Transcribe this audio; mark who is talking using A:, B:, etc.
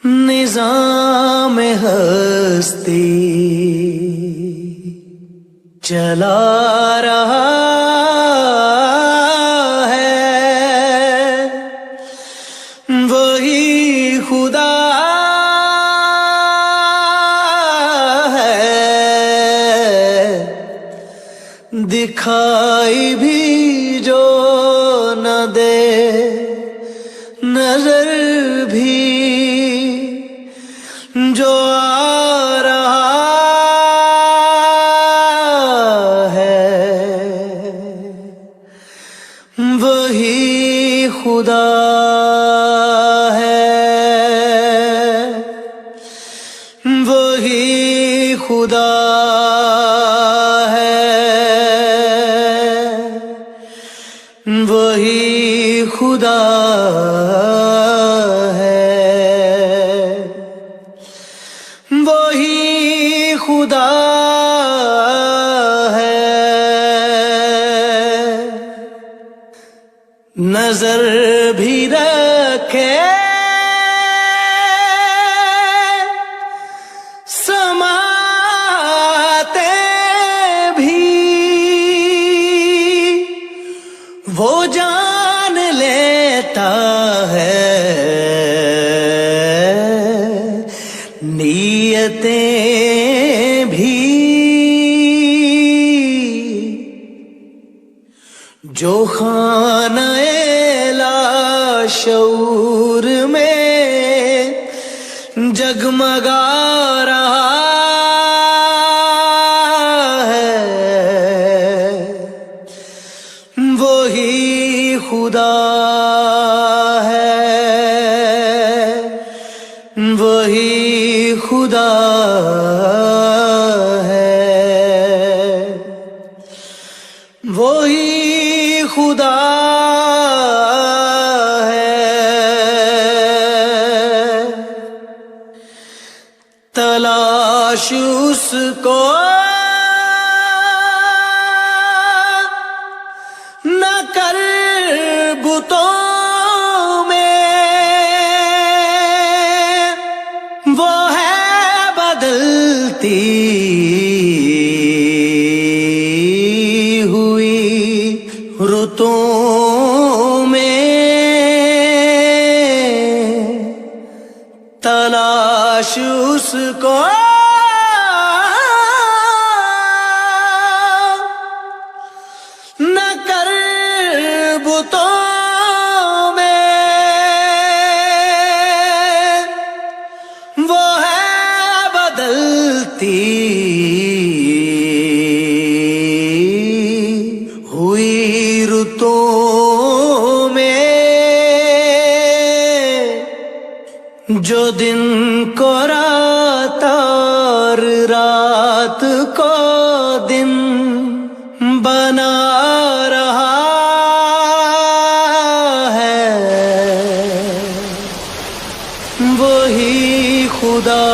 A: نظام ہستی چلا رہا ہے، وہی خدا ہے، دکھائی بھی جو نہ دے نظر بھی جو آ رہا ہے، وہی خدا ہے، وہی خدا ہے، وہی خدا وہی خدا ہے، نظر بھی رکھے سماتے بھی، وہ جان لیتا ہے نیتیں بھی، جو خانہ لاشعور میں جگمگا رہا ہے، وہی خدا ہے، وہی خدا ہے، وہی خدا ہے، تلاش اس کو نہ کر بتوں میں، وہ ہے بدلتی ہوئی رتوں میں، تلاش اس کو نہ کر بتوں میں، وہ ہے بدلتی ہوئی رتوں میں، جو دن کو رات اور رات کو دن بنا رہا ہے، وہی خدا